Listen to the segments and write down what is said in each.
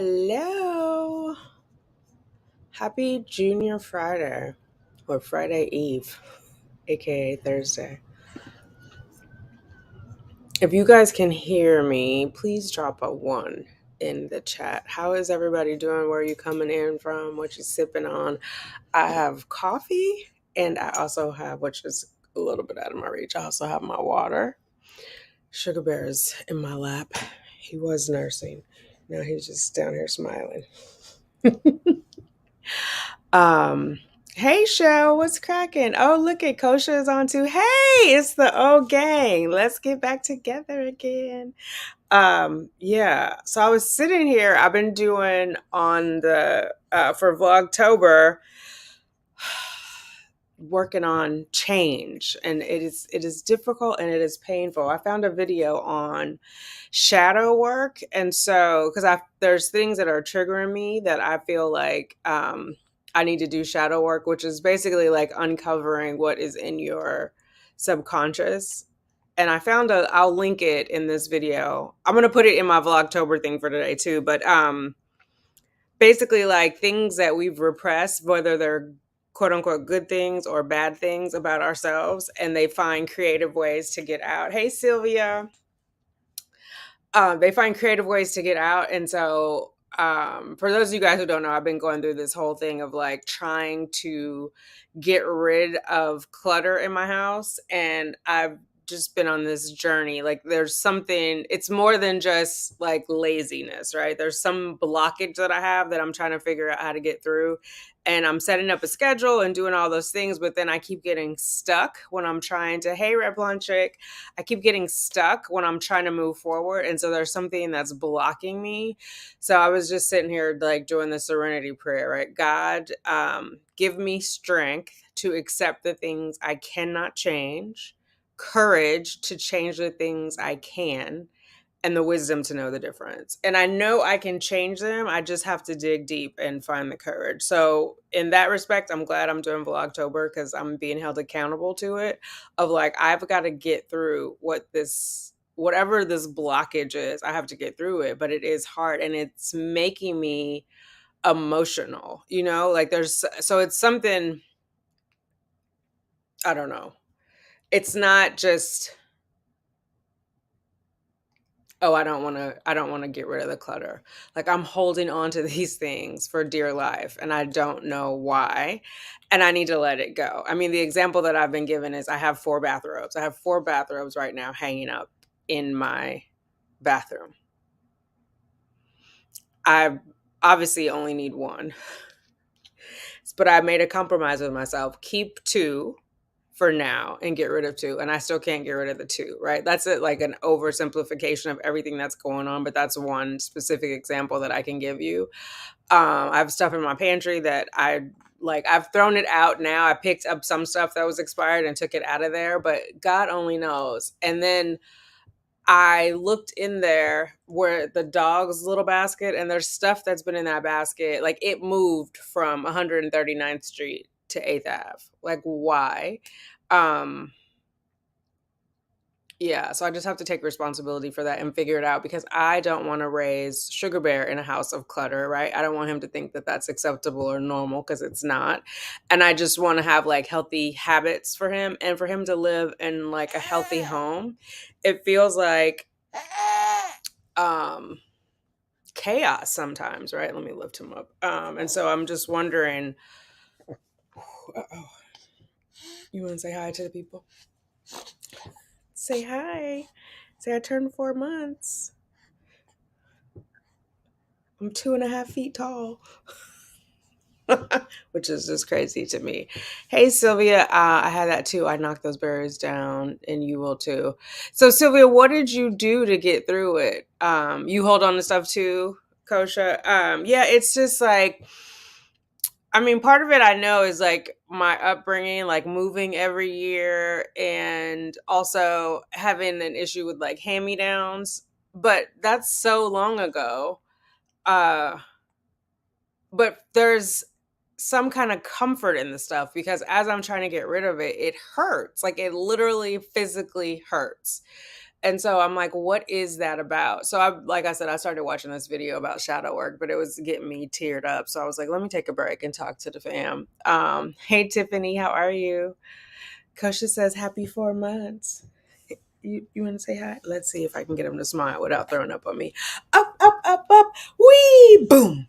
Hello. Happy Junior Friday or Friday Eve, aka Thursday. If you guys can hear me, please drop a one in the chat. How is everybody doing? Where are you coming in from? What you sipping on? I have coffee and I also have, which is a little bit out of my reach, I also have my water. Sugar Bear is in my lap. He was nursing. Now he's just down here smiling. Um, hey Shell, what's cracking? Oh, look at Kosha is on too. Hey, it's the old gang. Let's get back together again. Yeah. So I was sitting here. I've been doing on the for Vlogtober, working on change, and it is difficult and it is painful. I found a video on shadow work, and so because I there's things that are triggering me that I feel like I need to do shadow work, which is basically like uncovering what is in your subconscious. And I found I'll link it in this video. I'm gonna put it in my Vlogtober thing for today too, but basically like things that we've repressed, whether they're quote unquote good things or bad things about ourselves, and they find creative ways to get out. Hey Sylvia. They find creative ways to get out. And so for those of you guys who don't know, I've been going through this whole thing of like trying to get rid of clutter in my house. And I've just been on this journey. Like there's something, it's more than just like laziness, right? There's some blockage that I have that I'm trying to figure out how to get through. And I'm setting up a schedule and doing all those things, but then I keep getting stuck when I'm trying to, hey, Red Blonde Chick, I keep getting stuck when I'm trying to move forward. And so there's something that's blocking me. So I was just sitting here like doing the serenity prayer, right? God, give me strength to accept the things I cannot change, courage to change the things I can, and the wisdom to know the difference. And I know I can change them. I just have to dig deep and find the courage. So in that respect, I'm glad I'm doing Vlogtober because I'm being held accountable to it. Of like, I've got to get through whatever this blockage is. I have to get through it, but it is hard and it's making me emotional, like it's something, I don't know. It's not just, oh, I don't want to get rid of the clutter. Like I'm holding on to these things for dear life and I don't know why, and I need to let it go. I mean, the example that I've been given is I have 4 bathrobes. I have 4 bathrobes right now hanging up in my bathroom. I obviously only need one, but I made a compromise with myself. Keep 2 for now and get rid of 2, and I still can't get rid of the 2, right? That's it, like an oversimplification of everything that's going on, but that's one specific example that I can give you. I have stuff in my pantry that I've thrown it out now. I picked up some stuff that was expired and took it out of there, but God only knows. And then I looked in there where the dog's little basket, and there's stuff that's been in that basket. Like it moved from 139th Street to 8th Ave. Like why? Um, yeah, so I just have to take responsibility for that and figure it out because I don't want to raise Sugar Bear in a house of clutter, right? I don't want him to think that that's acceptable or normal because it's not. And I just want to have like healthy habits for him and for him to live in like a healthy home. It feels like um chaos sometimes, right? Let me lift him up. And so I'm just wondering, uh-oh. You want to say hi to the people? Say hi. Say I turned 4 months. I'm 2.5 feet tall, which is just crazy to me. Hey, Sylvia, I had that too. I knocked those berries down, and you will too. So, Sylvia, what did you do to get through it? You hold on to stuff too, Kosha. Yeah, it's just like, I mean, part of it I know is like my upbringing, like moving every year, and also having an issue with like hand me downs. But that's so long ago. Uh, but there's some kind of comfort in the stuff because as I'm trying to get rid of it, it hurts. Like it literally physically hurts. And so I'm like, what is that about? So like I said, I started watching this video about shadow work, but it was getting me teared up. So I was like, let me take a break and talk to the fam. Hey Tiffany, how are you? Kosha says happy 4 months. You want to say hi? Let's see if I can get him to smile without throwing up on me. Up, up, up, up. Wee, boom.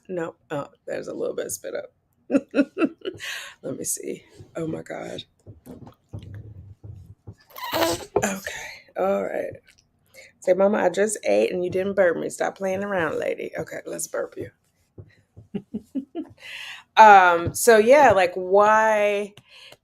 No, oh, there's a little bit of spit up. Let me see. Oh my God. Okay. All right. Say, Mama, I just ate and you didn't burp me. Stop playing around, lady. Okay, let's burp you. So yeah, like why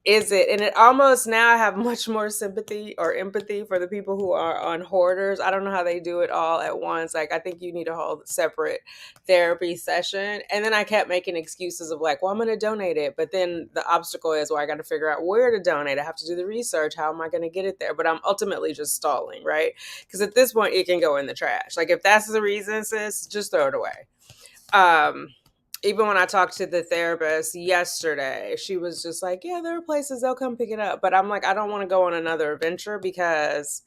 is it? And it almost now I have much more sympathy or empathy for the people who are on hoarders. I don't know how they do it all at once. Like I think you need a whole separate therapy session. And then I kept making excuses of like, well, I'm gonna donate it. But then the obstacle is where I gotta figure out where to donate. I have to do the research. How am I gonna get it there? But I'm ultimately just stalling, right? Because at this point it can go in the trash. Like if that's the reason, sis, just throw it away. Um Even when I talked to the therapist yesterday, she was just like, yeah, there are places they'll come pick it up. But I'm like, I don't want to go on another adventure because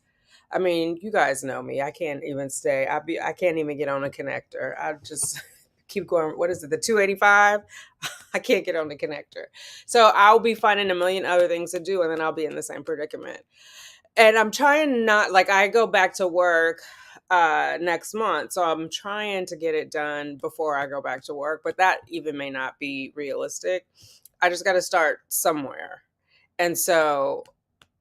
I mean, you guys know me. I can't even stay. I can't even get on a connector. I just keep going. What is it? The 285? I can't get on the connector. So I'll be finding a million other things to do and then I'll be in the same predicament. And I'm trying not like I go back to work next month, so I'm trying to get it done before I go back to work, but that even may not be realistic. I just got to start somewhere. And so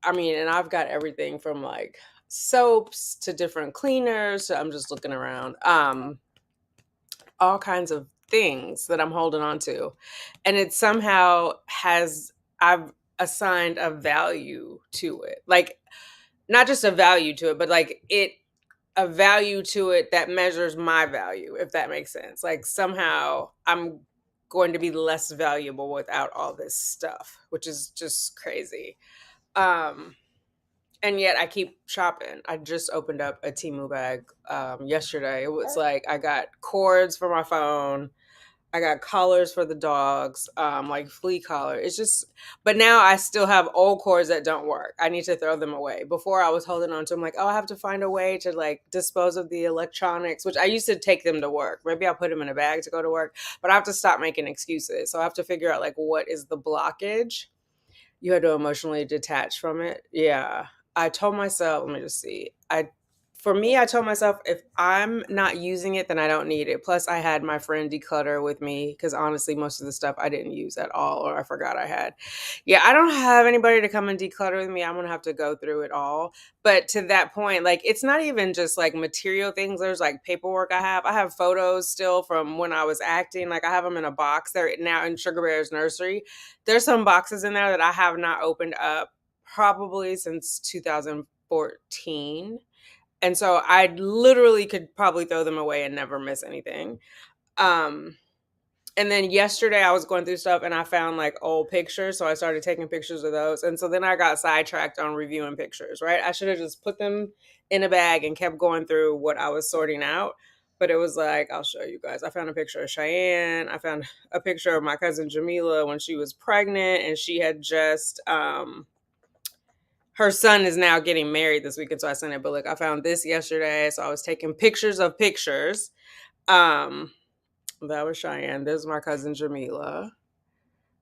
I mean, and I've got everything from like soaps to different cleaners, so I'm just looking around. All kinds of things that I'm holding on to. And it somehow has I've assigned a value to it. Like not just a value to it, but like it a value to it that measures my value, if that makes sense. Like somehow I'm going to be less valuable without all this stuff, which is just crazy. Um, and yet I keep shopping. I just opened up a Temu bag yesterday. It was like I got cords for my phone, I got collars for the dogs, like flea collar. It's just, but now I still have old cords that don't work. I need to throw them away. Before I was holding on to them, like, oh, I have to find a way to like dispose of the electronics, which I used to take them to work. Maybe I'll put them in a bag to go to work, but I have to stop making excuses. So I have to figure out like what is the blockage. You had to emotionally detach from it. Yeah. I told myself, let me just see. For me, I told myself if I'm not using it, then I don't need it. Plus, I had my friend declutter with me because honestly, most of the stuff I didn't use at all or I forgot I had. Yeah, I don't have anybody to come and declutter with me. I'm going to have to go through it all. But to that point, like it's not even just like material things. There's like paperwork I have. I have photos still from when I was acting. Like I have them in a box. They're now in Sugar Bear's nursery. There's some boxes in there that I have not opened up probably since 2014. And so I literally could probably throw them away and never miss anything. Um, and then yesterday I was going through stuff and I found like old pictures. So I started taking pictures of those. And so then I got sidetracked on reviewing pictures, right? I should have just put them in a bag and kept going through what I was sorting out. But it was like, I'll show you guys. I found a picture of Cheyenne. I found a picture of my cousin Jamila when she was pregnant and she had just her son is now getting married this weekend, so I sent it. But look, I found this yesterday, so I was taking pictures of pictures. Um, that was Cheyenne. This is my cousin Jamila.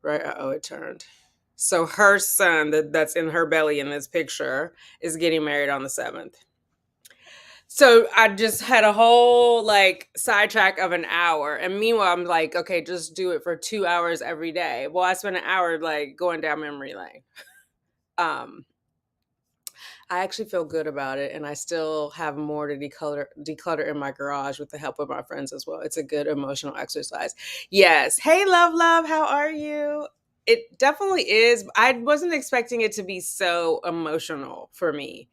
Right? Oh, it turned. So her son that's in her belly in this picture is getting married on the 7th. So I just had a whole like sidetrack of an hour. And meanwhile, I'm like, okay, just do it for 2 hours every day. Well, I spent an hour like going down memory lane. Um, I actually feel good about it, and I still have more to declutter in my garage with the help of my friends as well. It's a good emotional exercise. Yes. Hey, love, how are you? It definitely is. I wasn't expecting it to be so emotional for me.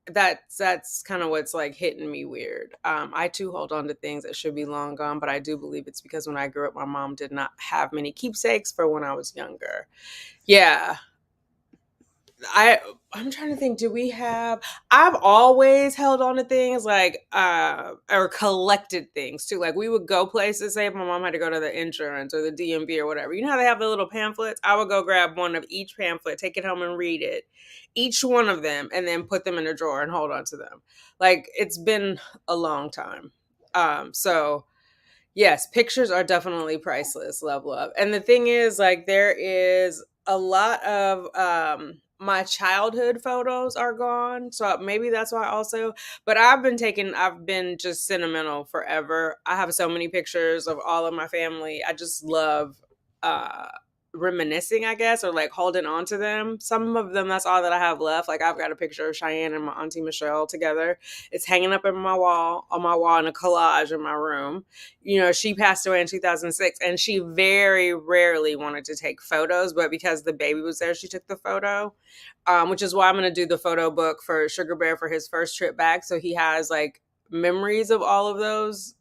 That's kind of what's like hitting me weird. I too hold on to things that should be long gone, but I do believe it's because when I grew up, my mom did not have many keepsakes for when I was younger. Yeah. I'm trying to think, I've always held on to things like or collected things too. Like we would go places, say if my mom had to go to the insurance or the DMV or whatever. You know how they have the little pamphlets? I would go grab one of each pamphlet, take it home and read it. Each one of them, and then put them in a drawer and hold on to them. Like it's been a long time. So yes, pictures are definitely priceless, love, love. And the thing is, like, there is a lot of my childhood photos are gone. So maybe that's why also. But I've been just sentimental forever. I have so many pictures of all of my family. I just love uh reminiscing, I guess, or like holding on to them. Some of them, that's all that I have left. Like I've got a picture of Cheyenne and my auntie Michelle together. It's hanging up in my wall, on my wall in a collage in my room. You know, she passed away in 2006 and she very rarely wanted to take photos, but because the baby was there, she took the photo, which is why I'm going to do the photo book for Sugar Bear for his first trip back. So he has like memories of all of those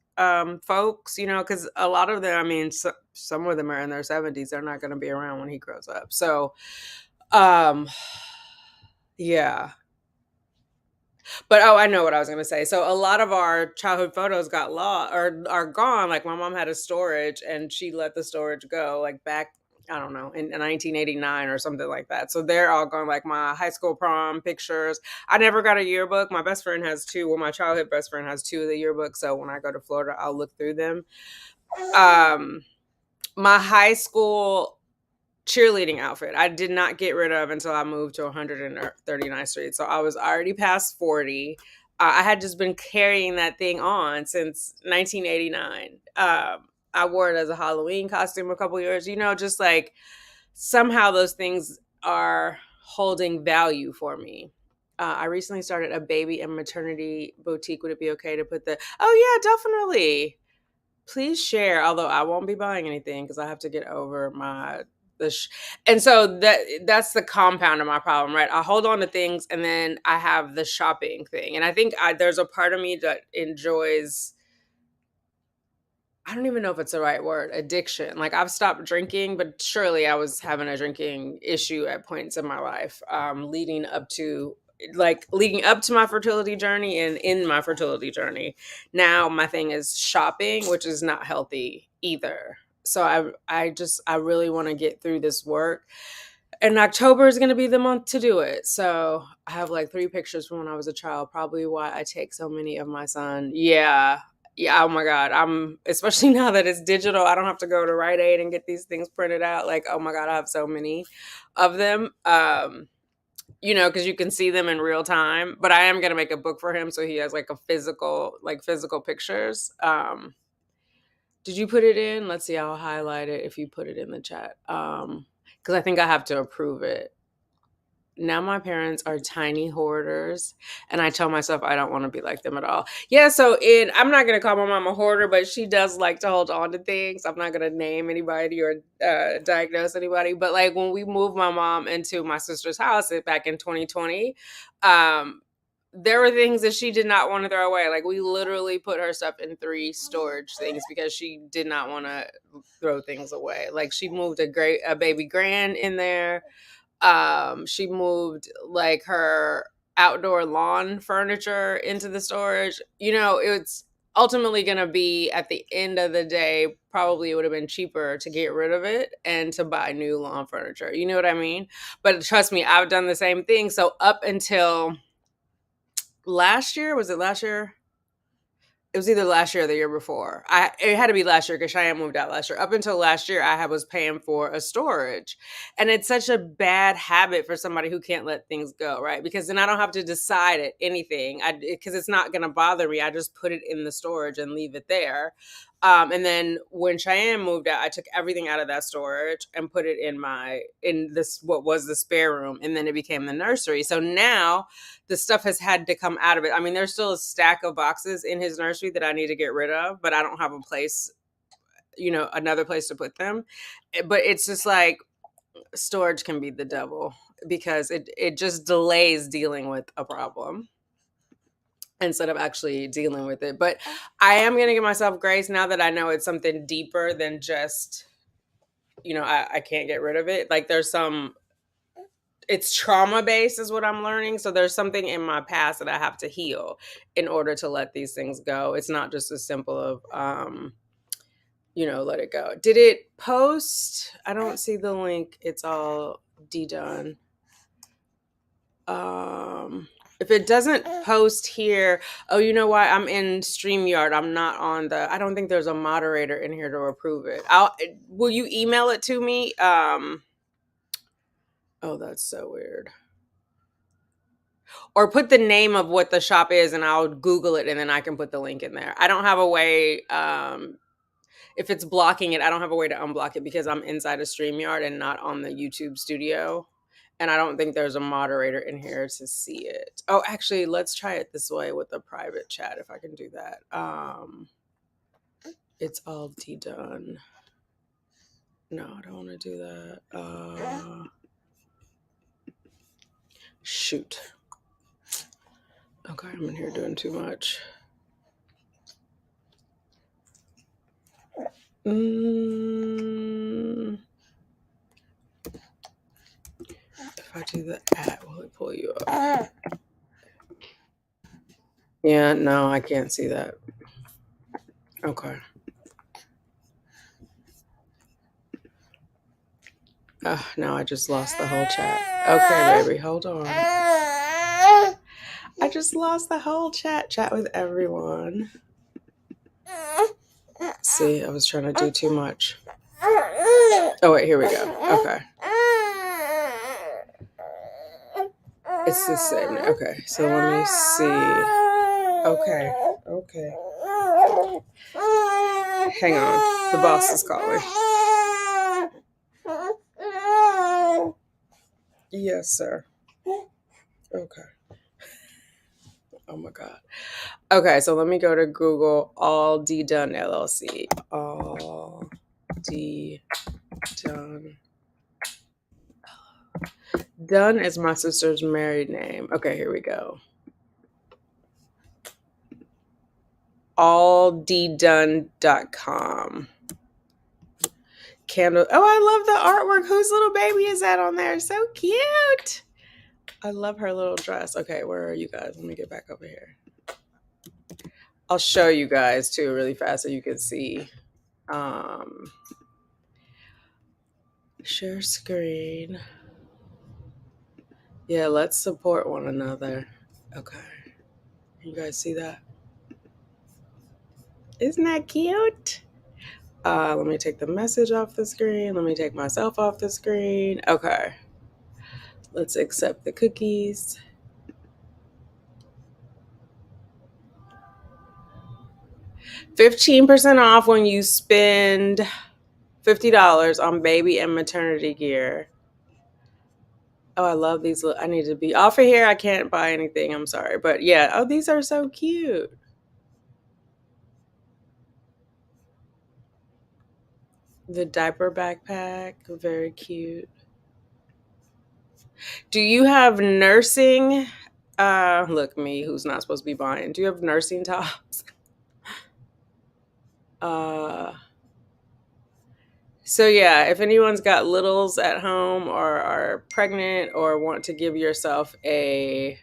folks, you know, because a lot of them, I mean, some of them are in their 70s. They're not going to be around when he grows up. So, um, yeah. But oh, I know what I was gonna say. So a lot of our childhood photos got lost or are gone. Like my mom had a storage and she let the storage go like back, I don't know, in 1989 or something like that. So they're all gone. Like my high school prom pictures. I never got a yearbook. My best friend has two. Well, my childhood best friend has two of the yearbooks. So when I go to Florida, I'll look through them. Um, my high school cheerleading outfit I did not get rid of until I moved to 139th Street. So I was already past 40. I had just been carrying that thing on since 1989. I wore it as a Halloween costume a couple years, you know, just like somehow those things are holding value for me. I recently started a baby and maternity boutique. Would it be okay to put Oh, yeah, definitely. Please share. Although I won't be buying anything because I have to get over my and so that's the compound of my problem, right? I hold on to things and then I have the shopping thing, and I think there's a part of me that enjoys. I don't even know if it's the right word, addiction. Like I've stopped drinking, but surely I was having a drinking issue at points in my life, leading up to my fertility journey and in my fertility journey. Now my thing is shopping, which is not healthy either. So I really want to get through this work. And October is going to be the month to do it. So I have like three pictures from when I was a child. Probably why I take so many of my son. Yeah. Yeah. Oh my God. I'm, especially now that it's digital, I don't have to go to Rite Aid and get these things printed out. Like, oh my God, I have so many of them. You know, because you can see them in real time. But I am going to make a book for him so he has like physical pictures. Did you put it in? Let's see, I'll highlight it if you put it in the chat. Because I think I have to approve it. Now my parents are tiny hoarders, and I tell myself I don't want to be like them at all. Yeah, so I'm not gonna call my mom a hoarder, but she does like to hold on to things. I'm not gonna name anybody or diagnose anybody, but like when we moved my mom into my sister's house back in 2020, um, there were things that she did not want to throw away. Like we literally put her stuff in three storage things because she did not want to throw things away. Like she moved a baby grand in there. She moved like her outdoor lawn furniture into the storage. You know, it's ultimately going to be at the end of the day, probably it would have been cheaper to get rid of it and to buy new lawn furniture. You know what I mean? But trust me, I've done the same thing. So up until last year, was it last year? It was either last year or the year before. It had to be last year because Cheyenne moved out last year. Up until last year, was paying for a storage, and it's such a bad habit for somebody who can't let things go, right? Because then I don't have to decide anything, because it's not going to bother me. I just put it in the storage and leave it there. And then when Cheyenne moved out, I took everything out of that storage and put it in this what was the spare room, and then it became the nursery. So now the stuff has had to come out of it. I mean, there's still a stack of boxes in his nursery that I need to get rid of, but I don't have a place, another place to put them. But it's just like storage can be the devil because it just delays dealing with a problem instead of actually dealing with it. But I am going to give myself grace now that I know it's something deeper than just, I can't get rid of it. Like there's some it's trauma based is what I'm learning. So there's something in my past that I have to heal in order to let these things go. It's not just as simple of let it go. Did it post? I don't see the link. It's all done. If it doesn't post here, oh, you know why? I'm in StreamYard. I'm not on I don't think there's a moderator in here to approve it. Will you email it to me? Oh, that's so weird. Or put the name of what the shop is and I'll Google it and then I can put the link in there. I don't have a way, if it's blocking it, I don't have a way to unblock it because I'm inside a StreamYard and not on the YouTube studio. And I don't think there's a moderator in here to see it. Oh, actually, let's try it this way with a private chat if I can do that. It's all done. No, I don't want to do that. Shoot. Okay, I'm in here doing too much. If I do the will it pull you up? Yeah, no, I can't see that. Okay. No, I just lost the whole chat. Okay, baby, hold on. I just lost the whole chat. Chat with everyone. See, I was trying to do too much. Oh, wait, here we go. Okay. It's the same. Okay, so let me see. Okay. Hang on. The boss is calling. Yes, sir. Okay. Oh my God. Okay, so let me go to Google All D Done LLC. All D Done. Dunn is my sister's married name. Okay, here we go. alldone.com. Candle. Oh, I love the artwork. Whose little baby is that on there? So cute. I love her little dress. Okay, where are you guys? Let me get back over here. I'll show you guys too really fast so you can see. Share screen. Yeah, let's support one another. Okay. You guys see that? Isn't that cute? Let me take the message off the screen. Let me take myself off the screen. Okay. Let's accept the cookies. $15% off when you spend $50 on baby and maternity gear. Oh, I love these. I need to be off of here. I can't buy anything. I'm sorry. But yeah. Oh, these are so cute. The diaper backpack. Very cute. Do you have nursing? Look, me, who's not supposed to be buying. Do you have nursing tops? So yeah, if anyone's got littles at home or are pregnant or want to give yourself a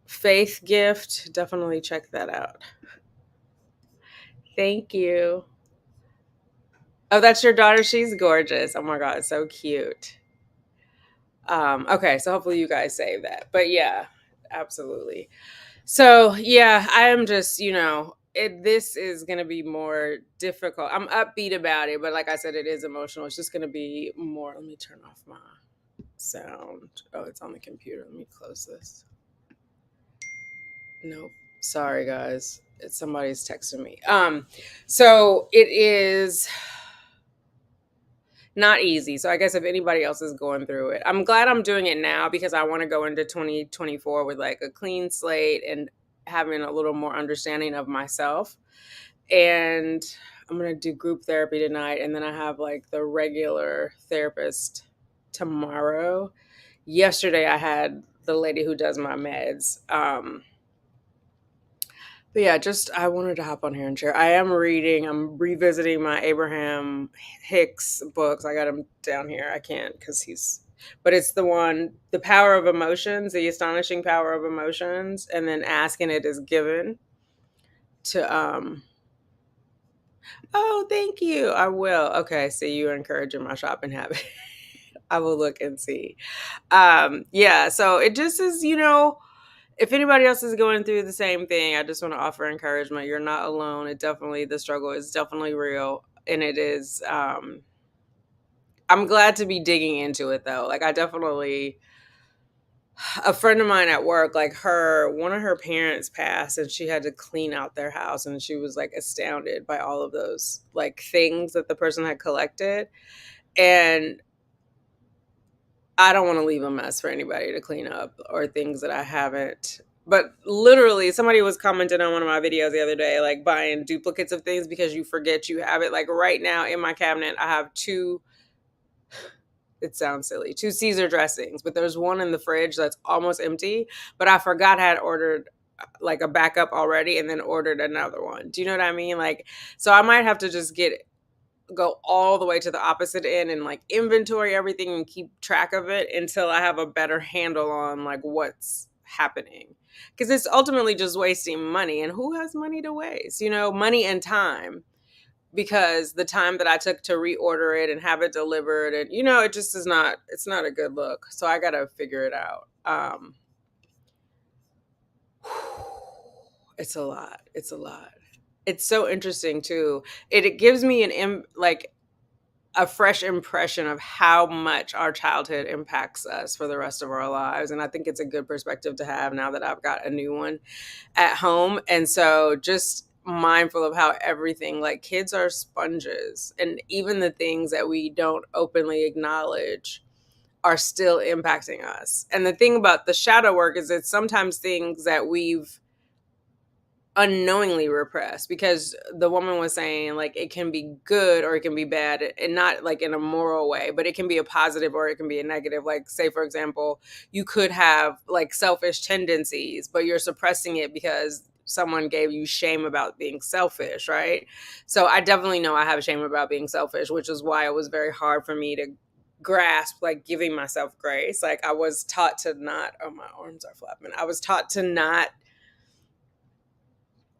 faith gift, definitely check that out. Thank you. Oh, that's your daughter. She's gorgeous. Oh my God, so cute. Okay, so hopefully you guys save that. But yeah, absolutely. So yeah, I am just, this is going to be more difficult. I'm upbeat about it, but like I said, it is emotional. It's just going to be more. Let me turn off my sound. Oh, it's on the computer. Let me close this. Nope. Sorry, guys. Somebody's texting me. So it is not easy. So I guess if anybody else is going through it, I'm glad I'm doing it now because I want to go into 2024 with like a clean slate and having a little more understanding of myself. And I'm going to do group therapy tonight. And then I have like the regular therapist tomorrow. Yesterday I had the lady who does my meds. But yeah, I wanted to hop on here and share. I'm revisiting my Abraham Hicks books. I got him down here. I can't because he's but it's the one, The Power of Emotions, The Astonishing Power of Emotions, and then Ask and It Is Given to oh, thank you. I will. Okay, so you're encouraging my shopping habit. I will look and see. Yeah, so it just is, if anybody else is going through the same thing, I just want to offer encouragement. You're not alone. The struggle is definitely real. And it is, I'm glad to be digging into it though. Like, I definitely, a friend of mine at work, like one of her parents passed and she had to clean out their house. And she was like astounded by all of those like things that the person had collected. And I don't want to leave a mess for anybody to clean up or things that I haven't. But literally, somebody was commenting on one of my videos the other day, like buying duplicates of things because you forget you have it. Like right now in my cabinet, I have two, it sounds silly, two Caesar dressings, but there's one in the fridge that's almost empty. But I forgot I had ordered like a backup already and then ordered another one. Do you know what I mean? Like, so I might have to just go all the way to the opposite end and like inventory everything and keep track of it until I have a better handle on like what's happening. Because it's ultimately just wasting money. And who has money to waste? Money and time. Because the time that I took to reorder it and have it delivered, and it just is not, it's not a good look. So I gotta figure it out. It's a lot. It's a lot. It's so interesting too. It gives me like a fresh impression of how much our childhood impacts us for the rest of our lives. And I think it's a good perspective to have now that I've got a new one at home. And so just mindful of how everything, like kids are sponges, and even the things that we don't openly acknowledge are still impacting us. And the thing about the shadow work is it's sometimes things that we've unknowingly repressed, because the woman was saying like it can be good or it can be bad, and not like in a moral way, but it can be a positive or it can be a negative. Like, say for example, you could have like selfish tendencies, but you're suppressing it because someone gave you shame about being selfish, right? So I definitely know I have shame about being selfish, which is why it was very hard for me to grasp like giving myself grace. Like, I was taught to not, oh, my arms are flapping, I was taught to not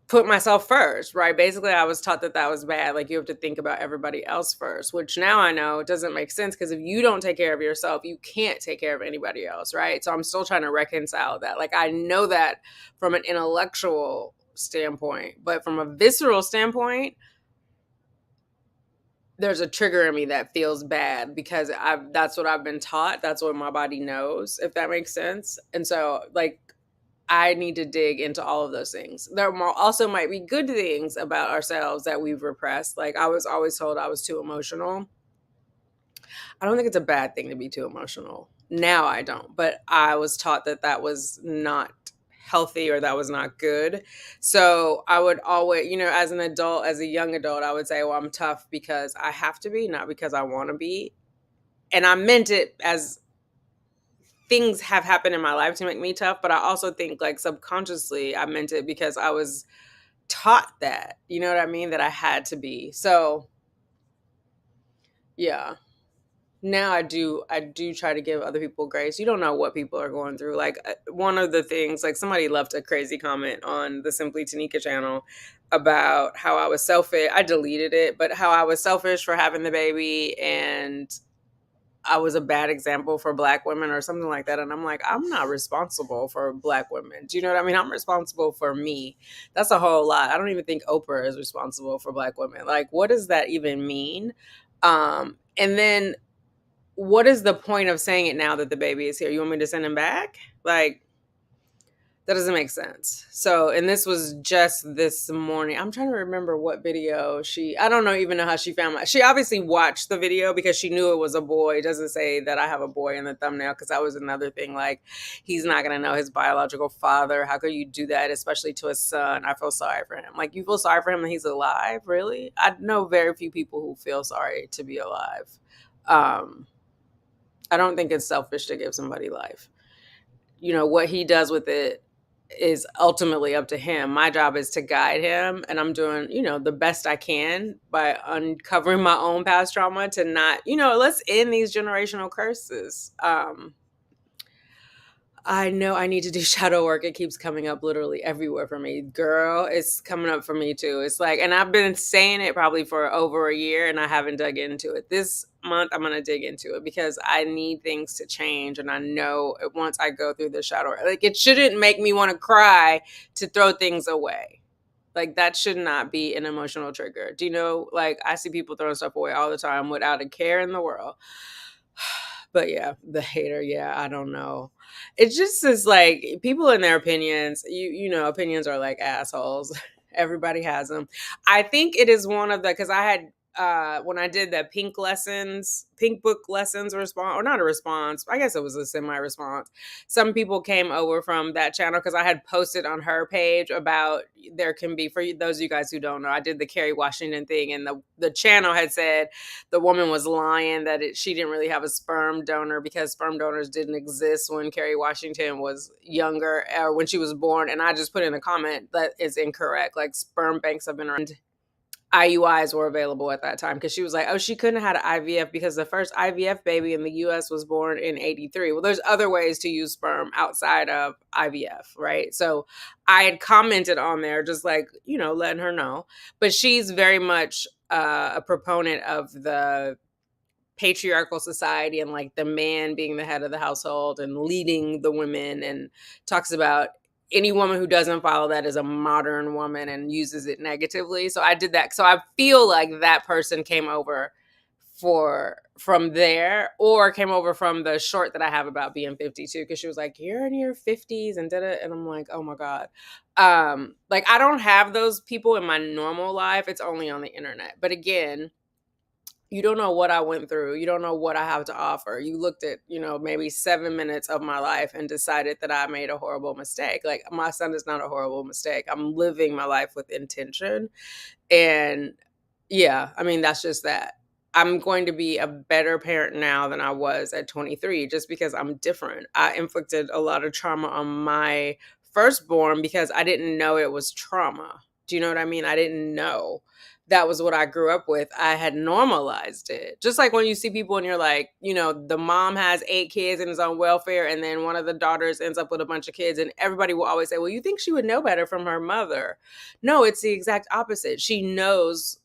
put myself first, right? Basically, I was taught that was bad. Like, you have to think about everybody else first, which now I know it doesn't make sense, because if you don't take care of yourself, you can't take care of anybody else, right? So I'm still trying to reconcile that. Like, I know that from an intellectual standpoint, but from a visceral standpoint, there's a trigger in me that feels bad, because that's what I've been taught. That's what my body knows, if that makes sense. And so, like, I need to dig into all of those things. There also might be good things about ourselves that we've repressed. Like, I was always told I was too emotional. I don't think it's a bad thing to be too emotional. Now I don't, but I was taught that was not healthy, or that was not good. So I would always, as an adult, as a young adult, I would say, well, I'm tough because I have to be, not because I want to be. And I meant it as things have happened in my life to make me tough, but I also think like subconsciously I meant it because I was taught that, you know what I mean, that I had to be. So yeah. Now I do try to give other people grace. You don't know what people are going through. Like, one of the things, like, somebody left a crazy comment on the Simply Tanika channel about how I was selfish. I deleted it, but how I was selfish for having the baby, and I was a bad example for Black women or something like that. And I'm like, I'm not responsible for Black women. Do you know what I mean? I'm responsible for me. That's a whole lot. I don't even think Oprah is responsible for Black women. Like, what does that even mean? And then what is the point of saying it now that the baby is here? You want me to send him back? Like, that doesn't make sense. So, and this was just this morning. I'm trying to remember what video I don't even know how she found she obviously watched the video because she knew it was a boy. It doesn't say that I have a boy in the thumbnail, because that was another thing. Like, he's not going to know his biological father. How could you do that, especially to his son? I feel sorry for him. Like, you feel sorry for him and he's alive? Really? I know very few people who feel sorry to be alive. I don't think it's selfish to give somebody life. What he does with it, is ultimately up to him. My job is to guide him, and I'm doing, the best I can by uncovering my own past trauma to not, let's end these generational curses. I know I need to do shadow work. It keeps coming up literally everywhere for me. Girl, it's coming up for me too. It's like, and I've been saying it probably for over a year and I haven't dug into it. This month, I'm going to dig into it because I need things to change. And I know once I go through the shadow work, like it shouldn't make me want to cry to throw things away. Like that should not be an emotional trigger. Do you know, like I see people throwing stuff away all the time without a care in the world. But yeah, the hater, yeah, I don't know. It just is like people in their opinions, opinions are like assholes. Everybody has them. I think it is one of the, because I had when I did the pink book lessons response, or not a response, I guess it was a semi response. Some people came over from that channel because I had posted on her page about there can be, for those of you guys who don't know, I did the Kerry Washington thing, and the channel had said the woman was lying that she didn't really have a sperm donor because sperm donors didn't exist when Kerry Washington was younger or when she was born. And I just put in a comment that is incorrect. Like sperm banks have been around. IUIs were available at that time because she was like, oh, she couldn't have had an IVF because the first IVF baby in the US was born in 83. Well, there's other ways to use sperm outside of IVF, right? So I had commented on there just like, letting her know. But she's very much a proponent of the patriarchal society and like the man being the head of the household and leading the women, and talks about any woman who doesn't follow that is a modern woman and uses it negatively. So I did that. So I feel like that person came over from there, or came over from the short that I have about being 52, because she was like, you're in your 50s and did it, and I'm like, oh my God. Like I don't have those people in my normal life. It's only on the internet. But again, you don't know what I went through. You don't know what I have to offer. You looked at, maybe 7 minutes of my life and decided that I made a horrible mistake. Like my son is not a horrible mistake. I'm living my life with intention. And yeah, I mean, that's just that. I'm going to be a better parent now than I was at 23 just because I'm different. I inflicted a lot of trauma on my firstborn because I didn't know it was trauma. Do you know what I mean? I didn't know that was what I grew up with. I had normalized it. Just like when you see people and you're like, the mom has 8 kids and is on welfare, and then one of the daughters ends up with a bunch of kids, and everybody will always say, well, you think she would know better from her mother. No, it's the exact opposite. She knows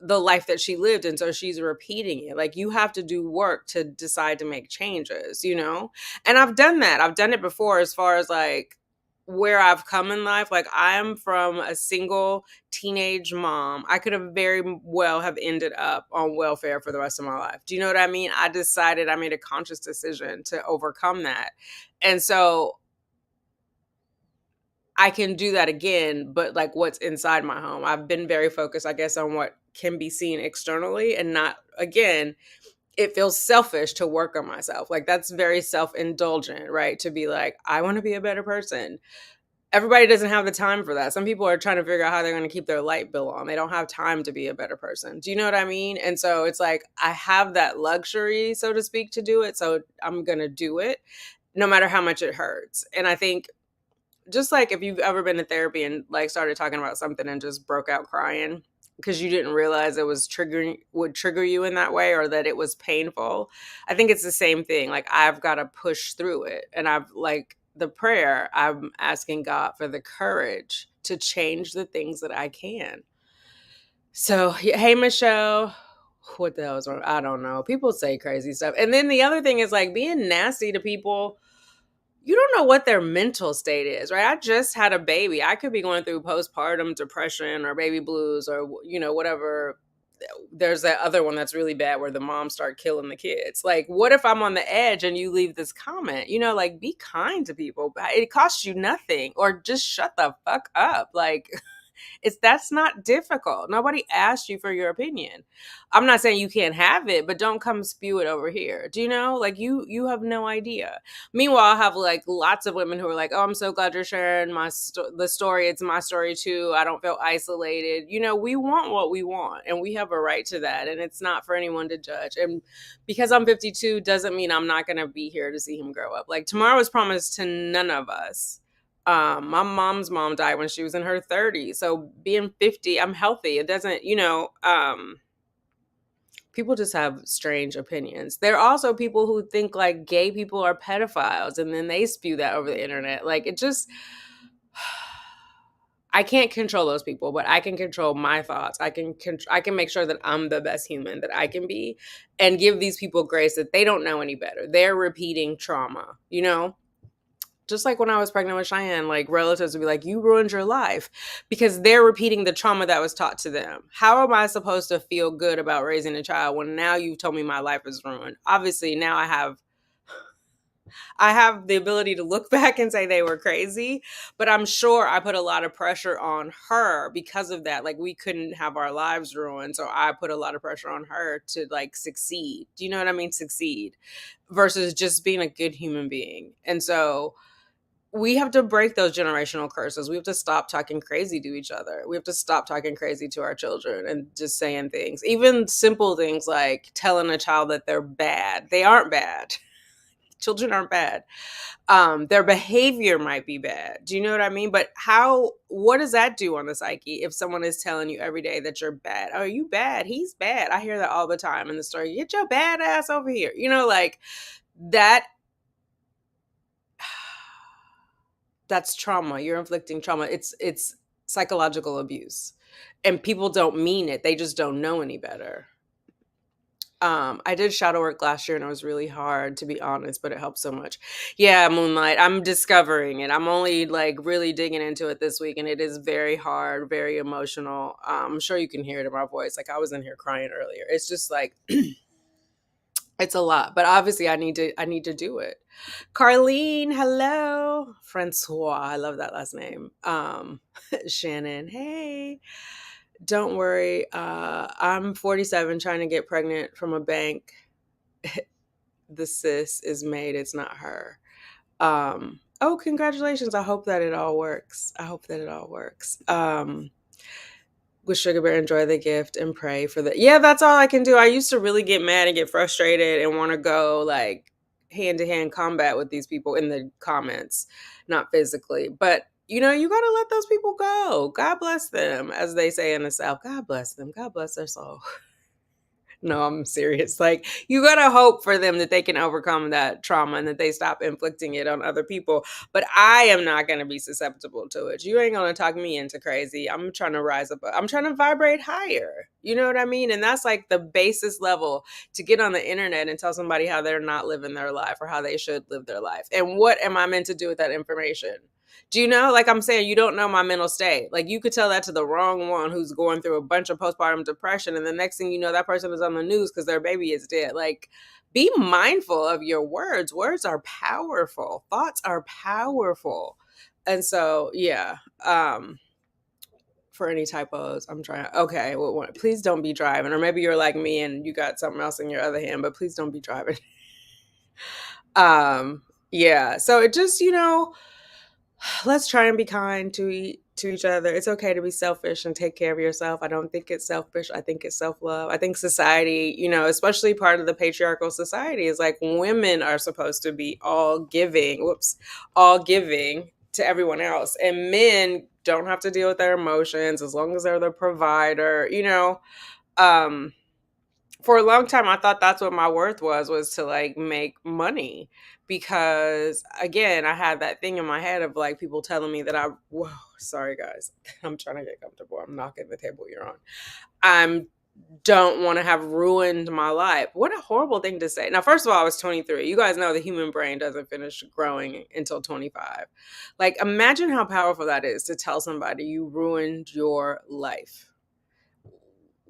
the life that she lived, and so she's repeating it. Like you have to do work to decide to make changes, And I've done that. I've done it before as far as like where I've come in life. Like I'm from a single teenage mom. I could have very well have ended up on welfare for the rest of my life. Do you know what I mean? I made a conscious decision to overcome that. And so I can do that again, but like what's inside my home. I've been very focused, I guess, on what can be seen externally, and not, again, it feels selfish to work on myself. Like that's very self-indulgent, right? To be like, I want to be a better person. Everybody doesn't have the time for that. Some people are trying to figure out how they're going to keep their light bill on. They don't have time to be a better person. Do you know what I mean? And so it's like, I have that luxury, so to speak, to do it. So I'm going to do it no matter how much it hurts. And I think just like if you've ever been to therapy and like started talking about something and just broke out crying because you didn't realize it would trigger you in that way, or that it was painful. I think it's the same thing. Like I've got to push through it. And the prayer, I'm asking God for the courage to change the things that I can. So, hey, Michelle, what the hell is wrong? I don't know. People say crazy stuff. And then the other thing is like being nasty to people. You don't know what their mental state is, right? I just had a baby. I could be going through postpartum depression or baby blues or, whatever. There's that other one that's really bad where the moms start killing the kids. Like, what if I'm on the edge and you leave this comment? Like, be kind to people. It costs you nothing, or just shut the fuck up. Like, that's not difficult. Nobody asked you for your opinion. I'm not saying you can't have it, but don't come spew it over here. Do you know? Like you have no idea. Meanwhile, I have like lots of women who are like, "Oh, I'm so glad you're sharing the story. It's my story too. I don't feel isolated." We want what we want, and we have a right to that, and it's not for anyone to judge. And because I'm 52 doesn't mean I'm not going to be here to see him grow up. Like tomorrow is promised to none of us. My mom's mom died when she was in her 30s. So being 50, I'm healthy. It doesn't, people just have strange opinions. There are also people who think like gay people are pedophiles and then they spew that over the internet. Like it just I can't control those people, but I can control my thoughts. I can make sure that I'm the best human that I can be and give these people grace that they don't know any better. They're repeating trauma, you know? Just like when I was pregnant with Cheyenne, like relatives would be like, you ruined your life because they're repeating the trauma that was taught to them. How am I supposed to feel good about raising a child when now you've told me my life is ruined? Obviously, now I have the ability to look back and say they were crazy, but I'm sure I put a lot of pressure on her because of that. Like we couldn't have our lives ruined, so I put a lot of pressure on her to like succeed. Do you know what I mean? Succeed versus just being a good human being. And so we have to break those generational curses. We have to stop talking crazy to each other. We have to stop talking crazy to our children and just saying things. Even simple things like telling a child that they're bad. They aren't bad. Children aren't bad. Their behavior might be bad. Do you know what I mean? But what does that do on the psyche if someone is telling you every day that you're bad? Oh, you bad? He's bad. I hear that all the time in the story. Get your bad ass over here. Like that. That's trauma. You're inflicting trauma. It's psychological abuse. And people don't mean it. They just don't know any better. I did shadow work last year and it was really hard, to be honest, but it helped so much. Yeah, Moonlight. I'm discovering it. I'm only like really digging into it this week and it is very hard, very emotional. I'm sure you can hear it in my voice. Like I was in here crying earlier. It's just like it's a lot, but obviously I need to do it. Carlene, hello. Francois, I love that last name. Shannon, hey. Don't worry. I'm 47 trying to get pregnant from a bank. The cis is made, it's not her. Oh, congratulations. I hope that it all works. With Sugar Bear, enjoy the gift and pray for the. Yeah, that's all I can do. I used to really get mad and get frustrated and want to go like hand to hand combat with these people in the comments, not physically. But you got to let those people go. God bless them, as they say in the South. God bless them. God bless their soul. No, I'm serious. Like, you got to hope for them that they can overcome that trauma and that they stop inflicting it on other people. But I am not going to be susceptible to it. You ain't going to talk me into crazy. I'm trying to rise up. I'm trying to vibrate higher. You know what I mean? And that's like the basis level to get on the internet and tell somebody how they're not living their life or how they should live their life. And what am I meant to do with that information? Do you know? Like I'm saying, you don't know my mental state. Like you could tell that to the wrong one who's going through a bunch of postpartum depression. And the next thing you know, that person is on the news because their baby is dead. Like be mindful of your words. Words are powerful. Thoughts are powerful. And so, yeah. For any typos, I'm trying. Okay, well, please don't be driving. Or maybe you're like me and you got something else in your other hand, but please don't be driving. Yeah. So it just, let's try and be kind to each other. It's okay to be selfish and take care of yourself. I don't think it's selfish. I think it's self-love. I think society, especially part of the patriarchal society is like women are supposed to be all giving to everyone else. And men don't have to deal with their emotions as long as they're the provider, for a long time I thought that's what my worth was to like make money because again I had that thing in my head of like people telling me that whoa, sorry guys, I'm trying to get comfortable, I'm knocking the table you're on. I don't want to have ruined my life. What a horrible thing to say. Now first of all, I was 23. You guys know the human brain doesn't finish growing until 25. Like imagine how powerful that is to tell somebody you ruined your life.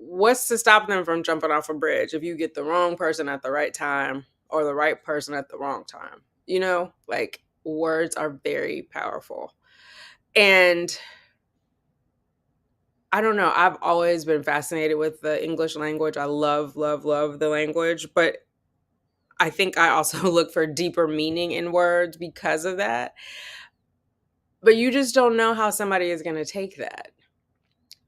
What's to stop them from jumping off a bridge if you get the wrong person at the right time or the right person at the wrong time? Like words are very powerful. And I don't know, I've always been fascinated with the English language. I love, love, love the language, but I think I also look for deeper meaning in words because of that. But you just don't know how somebody is going to take that.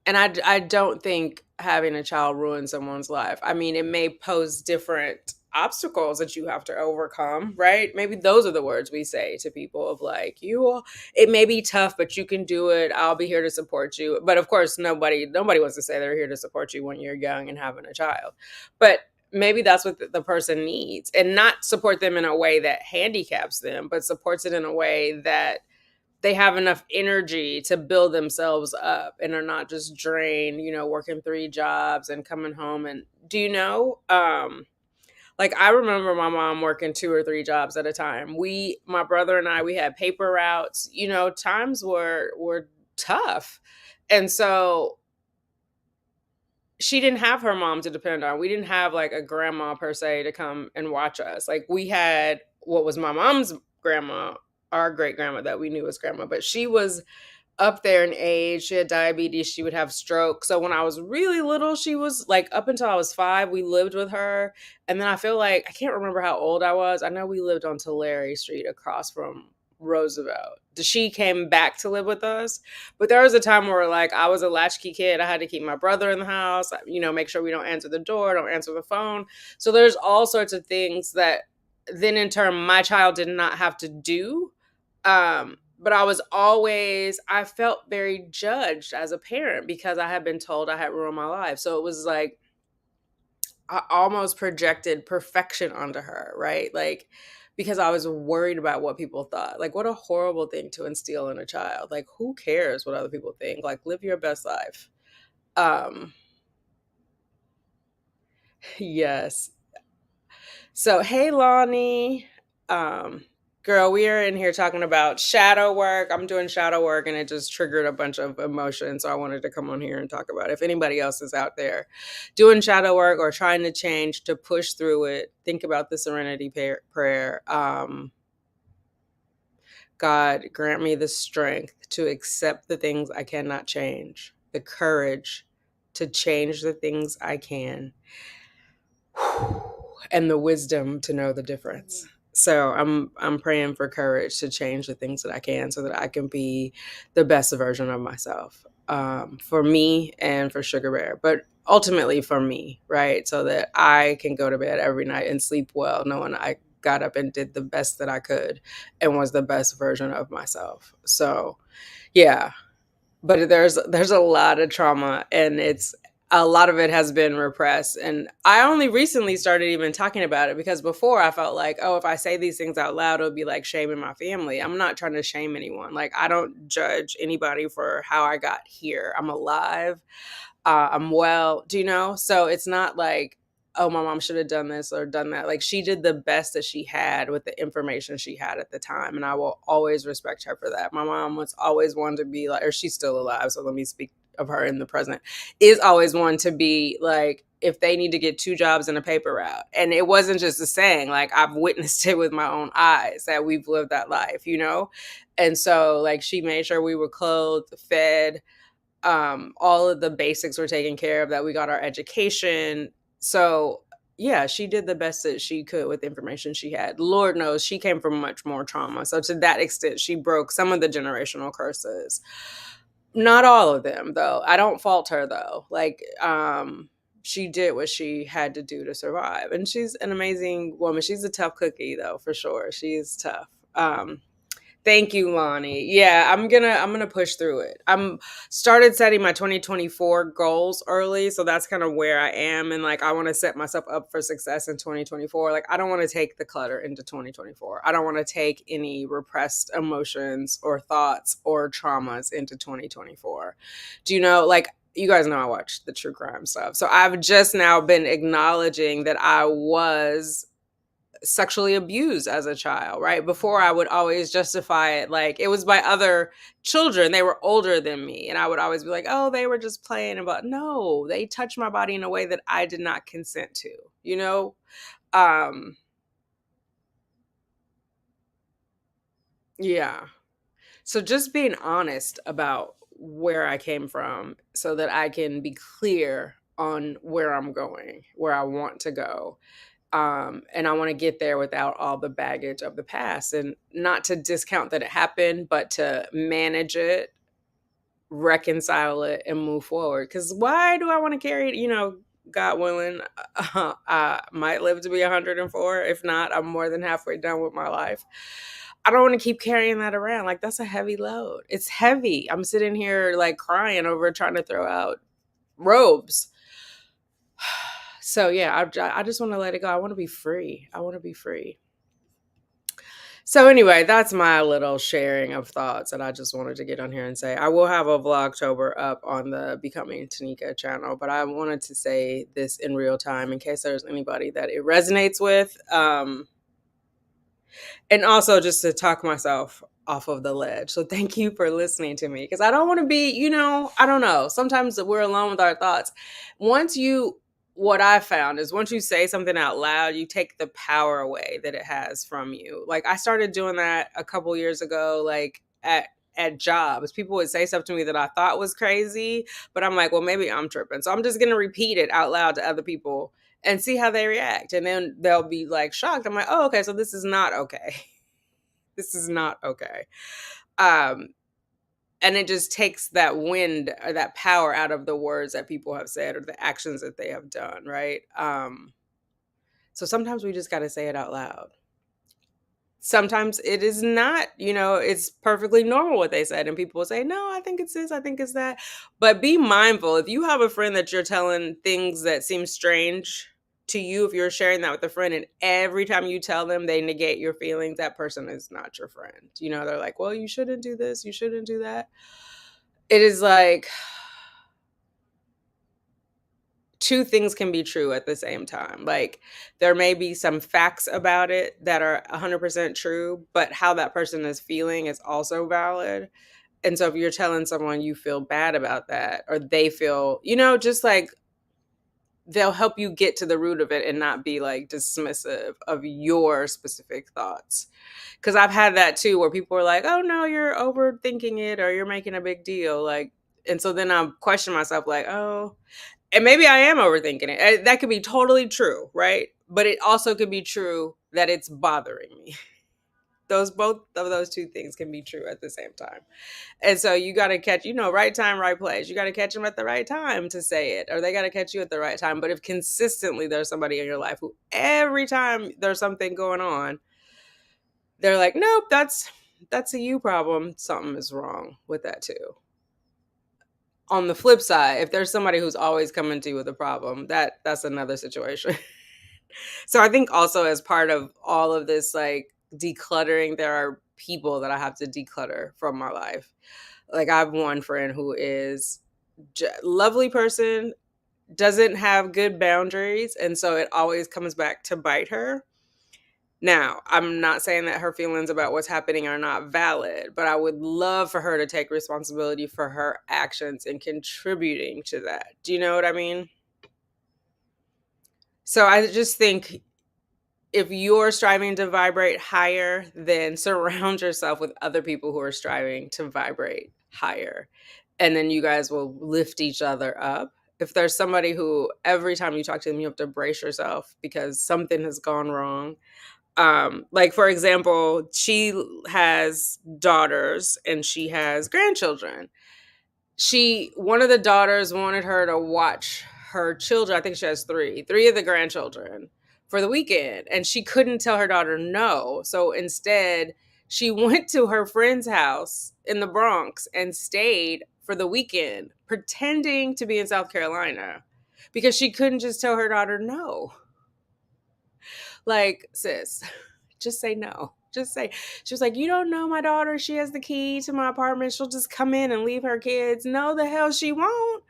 And I don't think having a child ruins someone's life. I mean, it may pose different obstacles that you have to overcome, right? Maybe those are the words we say to people of like, it may be tough, but you can do it. I'll be here to support you. But of course, nobody wants to say they're here to support you when you're young and having a child. But maybe that's what the person needs, and not support them in a way that handicaps them, but supports it in a way that they have enough energy to build themselves up and are not just drained, working 3 jobs and coming home. And do you know, like I remember my mom working 2 or 3 jobs at a time. My brother and I, we had paper routes, times were tough. And so she didn't have her mom to depend on. We didn't have like a grandma per se to come and watch us. Like we had what was my mom's grandma, our great grandma that we knew as grandma, but she was up there in age. She had diabetes. She would have stroke. So when I was really little, she was like up until I was 5, we lived with her. And then I feel like I can't remember how old I was. I know we lived on Tulare Street across from Roosevelt. She came back to live with us. But there was a time where like I was a latchkey kid. I had to keep my brother in the house, make sure we don't answer the door, don't answer the phone. So there's all sorts of things that then in turn my child did not have to do. But I felt very judged as a parent because I had been told I had ruined my life. So it was like I almost projected perfection onto her, right? Like, because I was worried about what people thought. Like, what a horrible thing to instill in a child. Like, who cares what other people think? Like, live your best life. Um, yes. So, hey, Lonnie. Um, Girl, we are in here talking about shadow work. I'm doing shadow work and it just triggered a bunch of emotions. So I wanted to come on here and talk about it. If anybody else is out there doing shadow work or trying to change, to push through it, think about the serenity prayer. God, grant me the strength to accept the things I cannot change, the courage to change the things I can, and the wisdom to know the difference. So I'm praying for courage to change the things that I can so that I can be the best version of myself, for me and for Sugar Bear, but ultimately for me, right? So that I can go to bed every night and sleep well, knowing I got up and did the best that I could and was the best version of myself. So yeah, but there's a lot of trauma, and it's a lot of it has been repressed. And I only recently started even talking about it because before I felt like, oh, if I say these things out loud, it'll be like shaming my family. I'm not trying to shame anyone. Like, I don't judge anybody for how I got here. I'm alive. I'm well, do you know? So it's not like, oh, my mom should have done this or done that. Like, she did the best that she had with the information she had at the time. And I will always respect her for that. My mom was always one to be like, or she's still alive, so let me speak of her in the present, is always one to be like, if they need to get 2 jobs in a paper route. And it wasn't just a saying, like I've witnessed it with my own eyes that we've lived that life, And so like she made sure we were clothed, fed, all of the basics were taken care of, that we got our education. So yeah, she did the best that she could with the information she had. Lord knows she came from much more trauma. So to that extent, she broke some of the generational curses. Not all of them, though. I don't fault her, though. Like, she did what she had to do to survive. And she's an amazing woman. She's a tough cookie, though, for sure. She's tough. Thank you, Lonnie. Yeah, I'm gonna push through it. I'm started setting my 2024 goals early, so that's kind of where I am, and like I want to set myself up for success in 2024. Like I don't want to take the clutter into 2024. I don't want to take any repressed emotions or thoughts or traumas into 2024. Do you know, like you guys know I watch the true crime stuff. So I've just now been acknowledging that I was sexually abused as a child, right? Before I would always justify it like it was by other children. They were older than me. And I would always be like, oh, they were just playing about. No, they touched my body in a way that I did not consent to, you know? Yeah. So just being honest about where I came from so that I can be clear on where I'm going, where I want to go. And I want to get there without all the baggage of the past, and not to discount that it happened, but to manage it, reconcile it, and move forward. Because why do I want to carry it? God willing, I might live to be 104. If not, I'm more than halfway done with my life. I don't want to keep carrying that around. Like, that's a heavy load. It's heavy. I'm sitting here like crying over trying to throw out robes. So yeah, I just want to let it go. I want to be free. I want to be free. So anyway, that's my little sharing of thoughts that I just wanted to get on here and say. I will have a Vlogtober up on the Becoming Tanika channel, but I wanted to say this in real time in case there's anybody that it resonates with. And also just to talk myself off of the ledge. So thank you for listening to me because I don't want to be, I don't know. Sometimes we're alone with our thoughts. Once you, what I found is once you say something out loud, you take the power away that it has from you. Like I started doing that a couple years ago, like at jobs. People would say stuff to me that I thought was crazy, but I'm like, well, maybe I'm tripping. So I'm just gonna repeat it out loud to other people and see how they react. And then they'll be like shocked. I'm like, oh, okay, so this is not okay. This is not okay. Um, and it just takes that wind or that power out of the words that people have said or the actions that they have done, right? So sometimes we just got to say it out loud. Sometimes it is not, it's perfectly normal what they said. And people will say, no, I think it's this, I think it's that. But be mindful if you have a friend that you're telling things that seem strange to you, if you're sharing that with a friend and every time you tell them they negate your feelings, that person is not your friend. They're like, well, you shouldn't do this, you shouldn't do that. It is like two things can be true at the same time. Like there may be some facts about it that are 100% true, but how that person is feeling is also valid. And so if you're telling someone you feel bad about that or they feel, just like they'll help you get to the root of it and not be like dismissive of your specific thoughts. Cause I've had that too, where people are like, oh no, you're overthinking it or you're making a big deal. Like, and so then I question myself like, oh, and maybe I am overthinking it. That could be totally true, right? But it also could be true that it's bothering me. Both of those two things can be true at the same time. And so you got to catch, right time, right place. You got to catch them at the right time to say it, or they got to catch you at the right time. But if consistently there's somebody in your life who every time there's something going on, they're like, nope, that's a you problem. Something is wrong with that too. On the flip side, if there's somebody who's always coming to you with a problem, that's another situation. So I think also as part of all of this like decluttering, there are people that I have to declutter from my life. Like I have one friend who is lovely person, doesn't have good boundaries, and so it always comes back to bite her. Now, I'm not saying that her feelings about what's happening are not valid, but I would love for her to take responsibility for her actions and contributing to that. Do you know what I mean? So I just think if you're striving to vibrate higher, then surround yourself with other people who are striving to vibrate higher. And then you guys will lift each other up. If there's somebody who every time you talk to them, you have to brace yourself because something has gone wrong. Like for example, she has daughters and she has grandchildren. One of the daughters wanted her to watch her children. I think she has three of the grandchildren for the weekend, and she couldn't tell her daughter no. So instead, she went to her friend's house in the Bronx and stayed for the weekend, pretending to be in South Carolina because she couldn't just tell her daughter no. Like, sis, just say no. Just say, she was like, you don't know my daughter. She has the key to my apartment. She'll just come in and leave her kids. No, the hell she won't.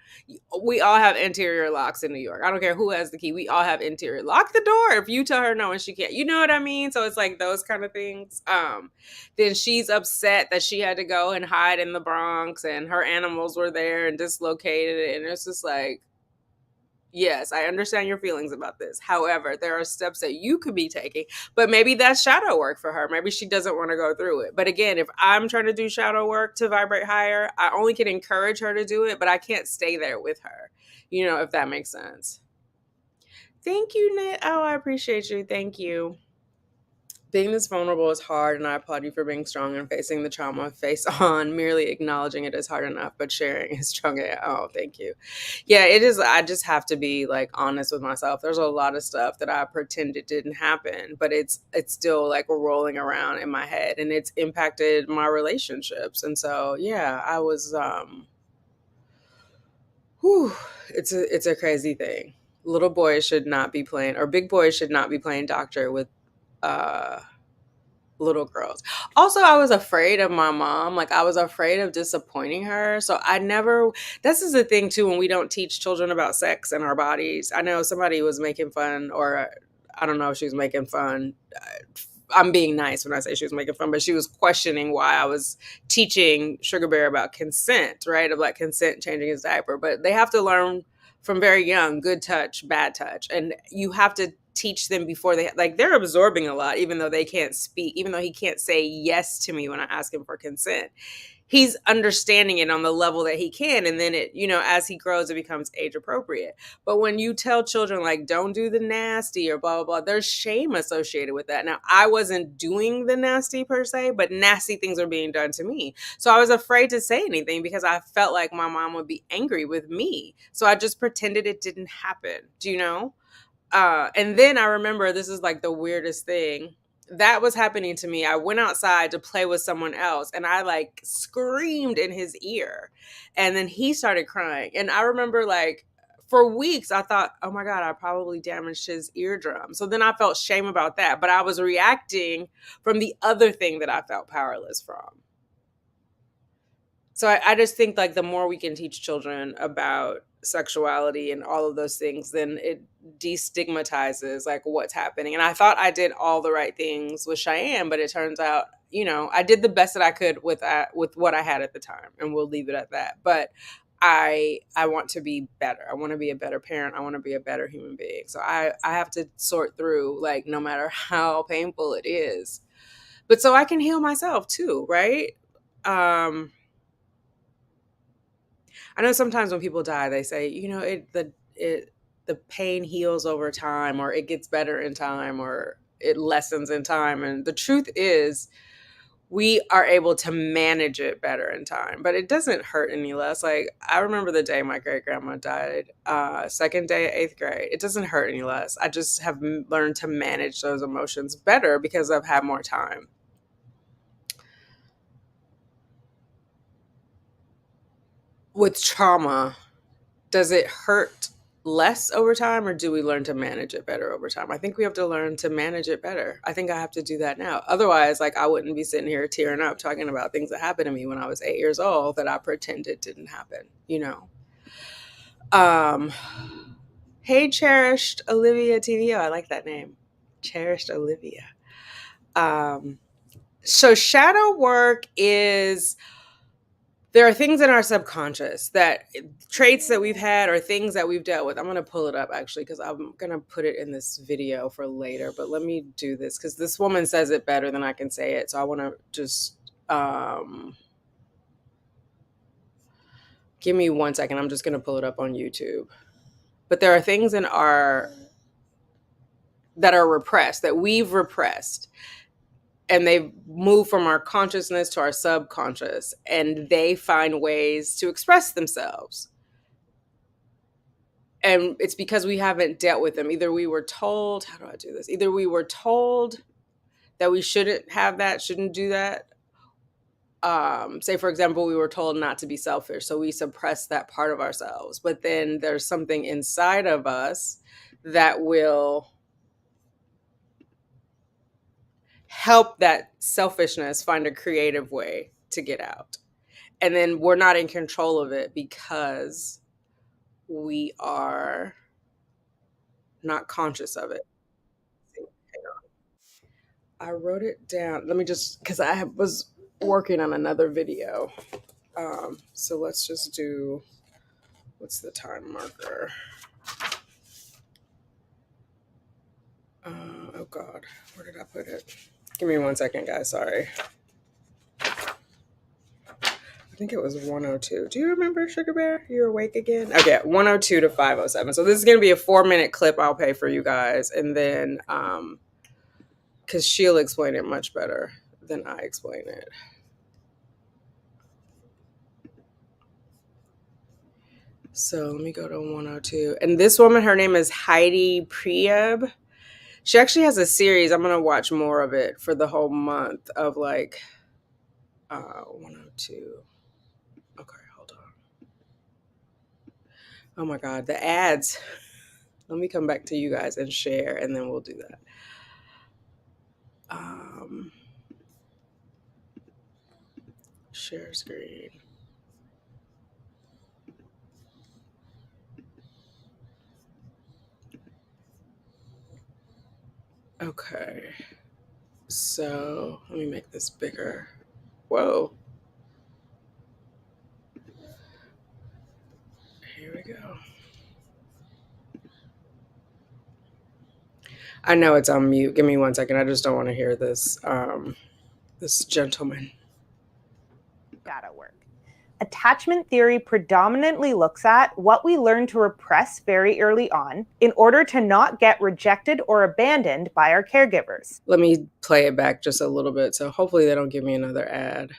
We all have interior locks in New York. I don't care who has the key. We all have interior. Lock the door if you tell her no and she can't. You know what I mean? So it's like those kind of things. Then she's upset that she had to go and hide in the Bronx and her animals were there and dislocated. And it's just like, yes, I understand your feelings about this. However, there are steps that you could be taking, but maybe that's shadow work for her. Maybe she doesn't want to go through it. But again, if I'm trying to do shadow work to vibrate higher, I only can encourage her to do it, but I can't stay there with her, if that makes sense. Thank you, Nit. Oh, I appreciate you. Thank you. Being this vulnerable is hard, and I applaud you for being strong and facing the trauma face on. Merely acknowledging it is hard enough, but sharing is strong. Oh, thank you. Yeah, it is. I just have to be like honest with myself. There's a lot of stuff that I pretend it didn't happen, but it's still like rolling around in my head, and it's impacted my relationships. And so, yeah, I was. Whew, it's a crazy thing. Little boys should not be playing, or big boys should not be playing doctor with uh little girls. Also, I was afraid of my mom. Like, I was afraid of disappointing her. So I never, this is the thing too, when we don't teach children about sex and our bodies. I know somebody was making fun, or I don't know if she was making fun. I'm being nice when I say she was making fun, but she was questioning why I was teaching Sugar Bear about consent, right? Of like consent changing his diaper. But they have to learn from very young good touch, bad touch. And you have to teach them before they, like, they're absorbing a lot, even though they can't speak, even though he can't say yes to me when I ask him for consent. He's understanding it on the level that he can. And then it, as he grows, it becomes age appropriate. But when you tell children, like, don't do the nasty or blah, blah, blah, there's shame associated with that. Now, I wasn't doing the nasty per se, but nasty things are being done to me. So I was afraid to say anything because I felt like my mom would be angry with me. So I just pretended it didn't happen. Do you know? And then I remember, this is like the weirdest thing that was happening to me. I went outside to play with someone else and I like screamed in his ear, and then he started crying. And I remember, like, for weeks I thought, oh my God, I probably damaged his eardrum. So then I felt shame about that, but I was reacting from the other thing that I felt powerless from. So I just think, like, the more we can teach children about sexuality and all of those things, then it destigmatizes like what's happening. And I thought I did all the right things with Cheyenne, but it turns out, I did the best that I could with what I had at the time, and we'll leave it at that. But I want to be better. I want to be a better parent. I want to be a better human being. So I have to sort through, like, no matter how painful it is, but so I can heal myself too, right? I know sometimes when people die, they say, the pain heals over time, or it gets better in time, or it lessens in time. And the truth is, we are able to manage it better in time, but it doesn't hurt any less. Like, I remember the day my great grandma died, second day of 8th grade. It doesn't hurt any less. I just have learned to manage those emotions better because I've had more time. With trauma, does it hurt less over time, or do we learn to manage it better over time? I think we have to learn to manage it better. I think I have to do that now. Otherwise, like, I wouldn't be sitting here tearing up talking about things that happened to me when I was 8 years old that I pretended didn't happen. Um, hey, Cherished Olivia TVO. I like that name. Cherished Olivia. So shadow work is, there are things in our subconscious, that traits that we've had or things that we've dealt with. I'm going to pull it up actually, because I'm going to put it in this video for later. But let me do this because this woman says it better than I can say it. So I want to just give me 1 second. I'm just going to pull it up on YouTube. But there are things in that are repressed, that we've repressed. And they move from our consciousness to our subconscious, and they find ways to express themselves. And it's because we haven't dealt with them. Either we were told, how do I do this? Either we were told that we shouldn't have that, shouldn't do that. Say, for example, we were told not to be selfish, so we suppress that part of ourselves. But then there's something inside of us that will help that selfishness find a creative way to get out. And then we're not in control of it because we are not conscious of it. I wrote it down. Let me just, because I was working on another video. So let's just do, what's the time marker? Oh God, where did I put it? Give me 1 second, guys. Sorry. I think it was 102. Do you remember, Sugar Bear? You're awake again? Okay, 102 to 507. So this is going to be a 4-minute clip I'll pay for you guys. And then because she'll explain it much better than I explain it. So let me go to 102. And this woman, her name is Heidi Prieb. She actually has a series. I'm going to watch more of it for the whole month of like 102. Okay, hold on. Oh my God, the ads. Let me come back to you guys and share, and then we'll do that. Share screen. Okay. So let me make this bigger. Whoa. Here we go. I know it's on mute. Give me 1 second. I just don't want to hear this this gentleman. Shadow work. Attachment theory predominantly looks at what we learn to repress very early on in order to not get rejected or abandoned by our caregivers. Let me play it back just a little bit, so hopefully they don't give me another ad.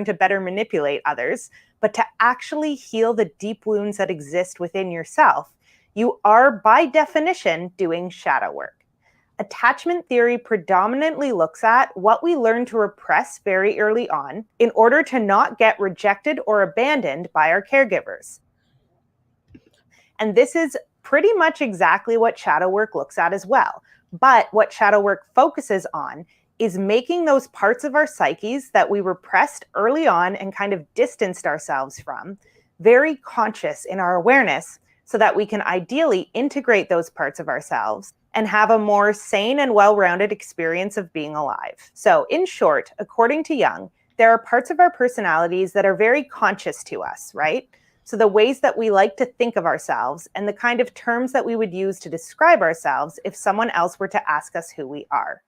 To better manipulate others, but to actually heal the deep wounds that exist within yourself, you are by definition doing shadow work. Attachment theory predominantly looks at what we learn to repress very early on in order to not get rejected or abandoned by our caregivers. And this is pretty much exactly what shadow work looks at as well. But what shadow work focuses on is making those parts of our psyches that we repressed early on and kind of distanced ourselves from very conscious in our awareness so that we can ideally integrate those parts of ourselves and have a more sane and well-rounded experience of being alive. So in short, according to Jung, there are parts of our personalities that are very conscious to us, right? So the ways that we like to think of ourselves and the kind of terms that we would use to describe ourselves if someone else were to ask us who we are.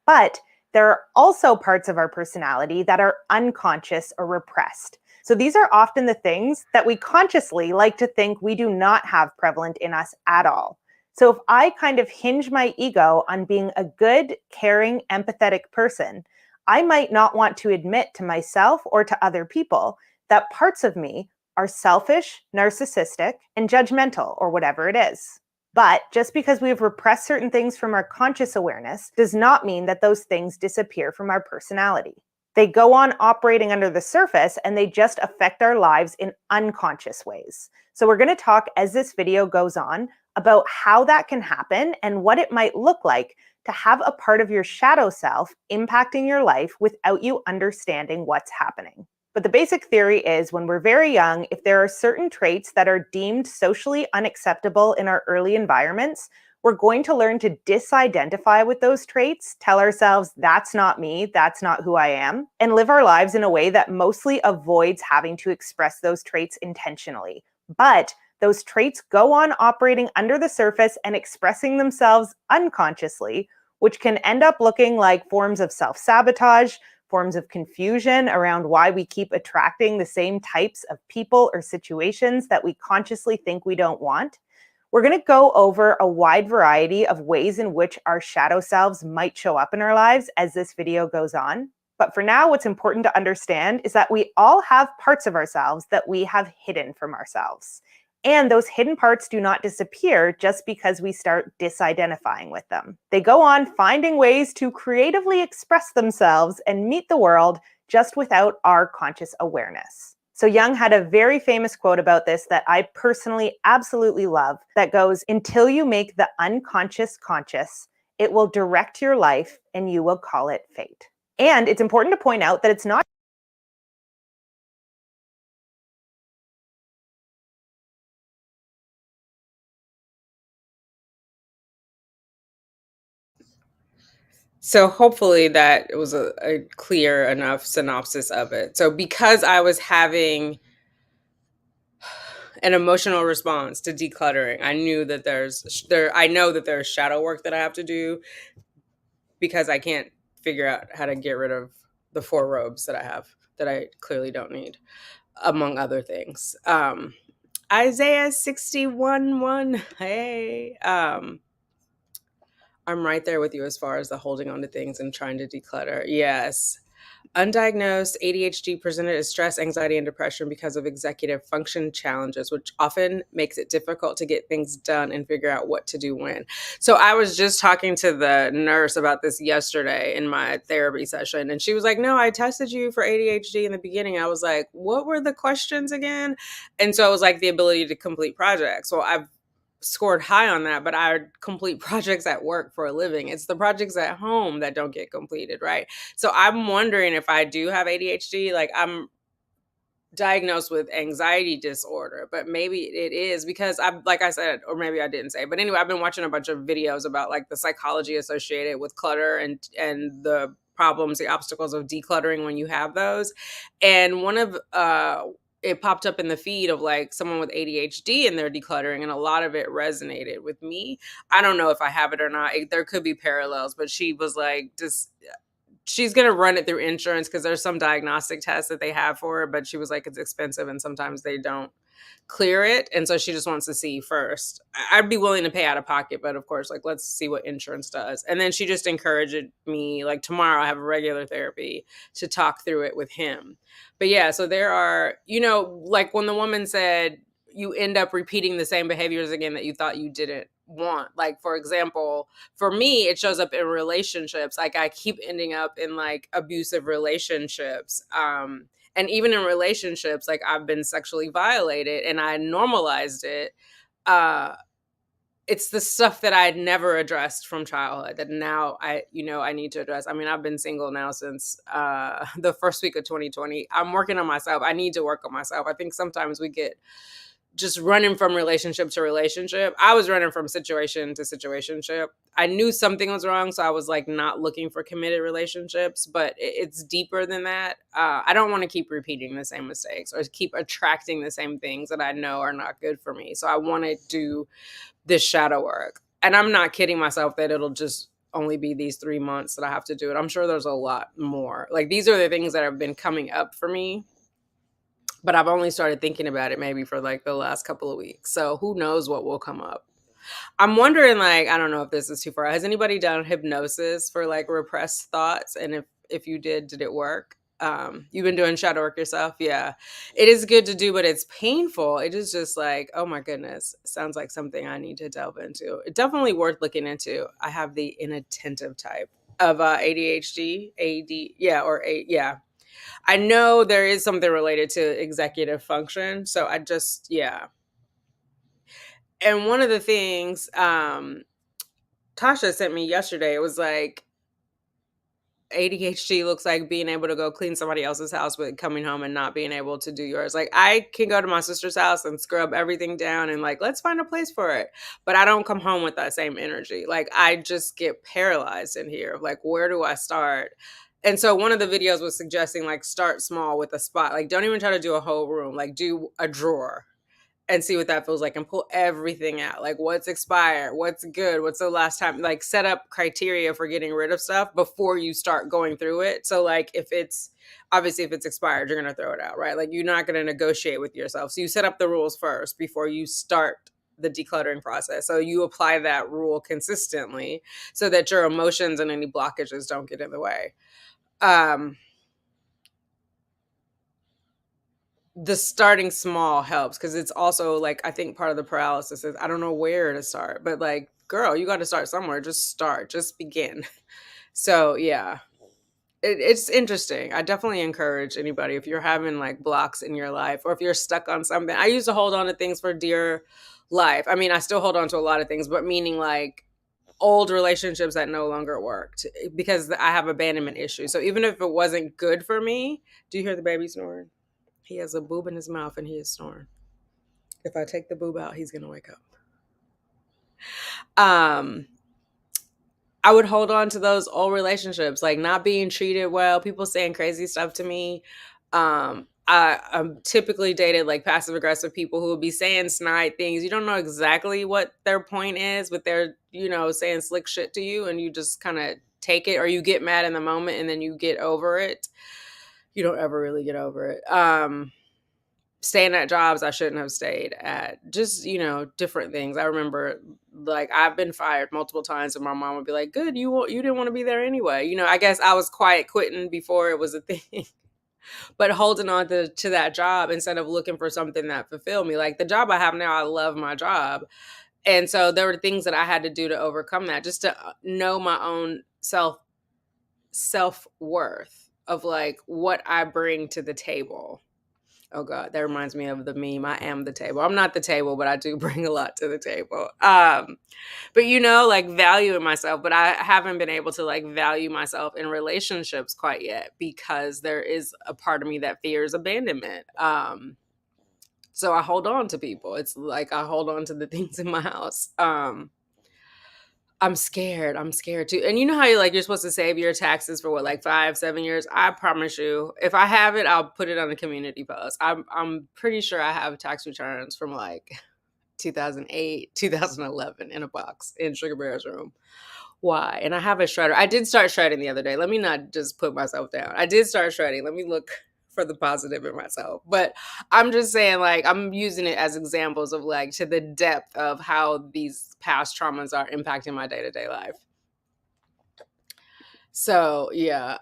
But there are also parts of our personality that are unconscious or repressed. So these are often the things that we consciously like to think we do not have prevalent in us at all. So if I kind of hinge my ego on being a good, caring, empathetic person, I might not want to admit to myself or to other people that parts of me are selfish, narcissistic, and judgmental, or whatever it is. But just because we've repressed certain things from our conscious awareness does not mean that those things disappear from our personality. They go on operating under the surface and they just affect our lives in unconscious ways. So we're going to talk as this video goes on about how that can happen and what it might look like to have a part of your shadow self impacting your life without you understanding what's happening. But the basic theory is when we're very young, if there are certain traits that are deemed socially unacceptable in our early environments, we're going to learn to disidentify with those traits, tell ourselves, that's not me, that's not who I am, and live our lives in a way that mostly avoids having to express those traits intentionally. But those traits go on operating under the surface and expressing themselves unconsciously, which can end up looking like forms of self-sabotage, forms of confusion around why we keep attracting the same types of people or situations that we consciously think we don't want. We're going to go over a wide variety of ways in which our shadow selves might show up in our lives as this video goes on. But for now, what's important to understand is that we all have parts of ourselves that we have hidden from ourselves. And those hidden parts do not disappear just because we start disidentifying with them. They go on finding ways to creatively express themselves and meet the world just without our conscious awareness. So Jung had a very famous quote about this that I personally absolutely love that goes, "Until you make the unconscious conscious, it will direct your life and you will call it fate." And it's important to point out that it's not So hopefully that was a clear enough synopsis of it. So because I was having an emotional response to decluttering, I knew that I know that there's shadow work that I have to do because I can't figure out how to get rid of the 4 robes that I have that I clearly don't need, among other things. Isaiah 61:1. Hey. I'm right there with you as far as the holding on to things and trying to declutter. Yes. Undiagnosed ADHD presented as stress, anxiety, and depression because of executive function challenges, which often makes it difficult to get things done and figure out what to do when. So I was just talking to the nurse about this yesterday in my therapy session, and she was like, "No, I tested you for ADHD in the beginning." I was like, "What were the questions again?" And so it was like the ability to complete projects. Well, I've scored high on that, but I complete projects at work for a living. It's the projects at home that don't get completed, right? So I'm wondering if I do have ADHD. Like, I'm diagnosed with anxiety disorder, but maybe it is because I've, like I said, or maybe I didn't say, but anyway, I've been watching a bunch of videos about like the psychology associated with clutter and the problems, the obstacles of decluttering when you have those. And one of it popped up in the feed of like someone with ADHD and they're decluttering, and a lot of it resonated with me. I don't know if I have it or not. There could be parallels, but she was like, just she's going to run it through insurance because there's some diagnostic tests that they have for it, but she was like, it's expensive and sometimes they don't clear it. And so she just wants to see first. I'd be willing to pay out of pocket, but of course, like, let's see what insurance does. And then she just encouraged me, like, tomorrow I have a regular therapy to talk through it with him. But yeah, so there are, like when the woman said, you end up repeating the same behaviors again that you thought you didn't want. Like, for example, for me, it shows up in relationships. Like, I keep ending up in like abusive relationships. And even in relationships, like, I've been sexually violated and I normalized it. Uh, it's the stuff that I'd never addressed from childhood that now I need to address. I mean, I've been single now since the first week of 2020. I'm working on myself. I need to work on myself. I think sometimes we get just running from relationship to relationship. I was running from situation to situationship. I knew something was wrong, so I was like not looking for committed relationships, but it's deeper than that. I don't want to keep repeating the same mistakes or keep attracting the same things that I know are not good for me. So I want to do this shadow work. And I'm not kidding myself that it'll just only be these 3 months that I have to do it. I'm sure there's a lot more. Like, these are the things that have been coming up for me, but I've only started thinking about it maybe for like the last couple of weeks. So who knows what will come up. I'm wondering, like, I don't know if this is too far. Has anybody done hypnosis for like repressed thoughts? And if you did it work? You've been doing shadow work yourself? Yeah. It is good to do, but it's painful. It is just like, oh my goodness. Sounds like something I need to delve into. It's definitely worth looking into. I have the inattentive type of ADHD, AD, yeah, yeah. I know there is something related to executive function. So I just, yeah. And one of the things Tasha sent me yesterday, it was like, ADHD looks like being able to go clean somebody else's house, but coming home and not being able to do yours. Like, I can go to my sister's house and scrub everything down and like, let's find a place for it. But I don't come home with that same energy. Like, I just get paralyzed in here. Like, where do I start? And so one of the videos was suggesting like start small with a spot. Like, don't even try to do a whole room. Like, do a drawer and see what that feels like and pull everything out. Like, what's expired, what's good, what's the last time, like, set up criteria for getting rid of stuff before you start going through it. So like, if it's expired, you're going to throw it out, right? Like, you're not going to negotiate with yourself. So you set up the rules first before you start the decluttering process. So you apply that rule consistently so that your emotions and any blockages don't get in the way. The starting small helps because it's also like, I think part of the paralysis is I don't know where to start, but like, girl, you got to start somewhere. Just start, just begin. So yeah, it's interesting. I definitely encourage anybody, if you're having like blocks in your life or if you're stuck on something. I used to hold on to things for dear life. I mean, I still hold on to a lot of things, but meaning like old relationships that no longer worked because I have abandonment issues. So even if it wasn't good for me, do you hear the baby snoring? He has a boob in his mouth and he is snoring. If I take the boob out, he's gonna wake up. I would hold on to those old relationships, like not being treated well, people saying crazy stuff to me. I'm typically dated like passive aggressive people who will be saying snide things. You don't know exactly what their point is, but they're, saying slick shit to you and you just kind of take it, or you get mad in the moment and then you get over it. You don't ever really get over it. staying at jobs I shouldn't have stayed at, just, different things. I remember, like, I've been fired multiple times and my mom would be like, good, you didn't want to be there anyway. I guess I was quiet quitting before it was a thing. But holding on to that job instead of looking for something that fulfilled me. Like the job I have now, I love my job. And so there were things that I had to do to overcome that, just to know my own self-worth of like what I bring to the table. Oh God, that reminds me of the meme. I am the table. I'm not the table, but I do bring a lot to the table. But like valuing myself, but I haven't been able to like value myself in relationships quite yet because there is a part of me that fears abandonment. So I hold on to people. It's like I hold on to the things in my house. I'm scared. I'm scared too. And you know how you're supposed to save your taxes for what, like 5-7 years? I promise you, if I have it, I'll put it on a community post. I'm pretty sure I have tax returns from like 2008, 2011 in a box in Sugar Bear's room. Why? And I have a shredder. I did start shredding the other day. Let me not just put myself down. I did start shredding. Let me look for the positive in myself. But I'm just saying, like, I'm using it as examples of like to the depth of how these past traumas are impacting my day-to-day life. So yeah.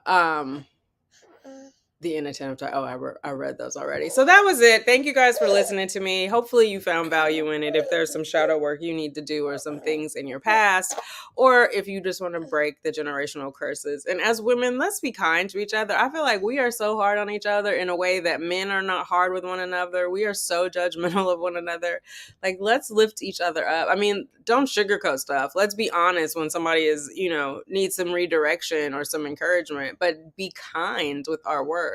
The inattentive time. Oh, I read those already. So that was it. Thank you guys for listening to me. Hopefully you found value in it. If there's some shadow work you need to do or some things in your past, or if you just want to break the generational curses. And as women, let's be kind to each other. I feel like we are so hard on each other in a way that men are not hard with one another. We are so judgmental of one another. Like, let's lift each other up. I mean, don't sugarcoat stuff. Let's be honest when somebody is, needs some redirection or some encouragement, but be kind with our words.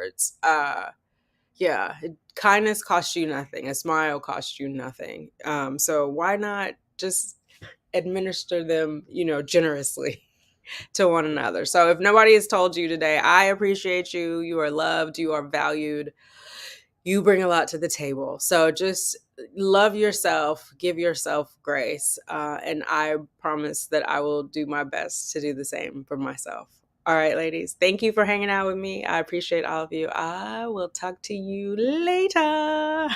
Kindness costs you nothing. A smile costs you nothing. So why not just administer them, generously to one another? So if nobody has told you today, I appreciate you. You are loved. You are valued. You bring a lot to the table. So just love yourself, give yourself grace. And I promise that I will do my best to do the same for myself. All right, ladies, thank you for hanging out with me. I appreciate all of you. I will talk to you later.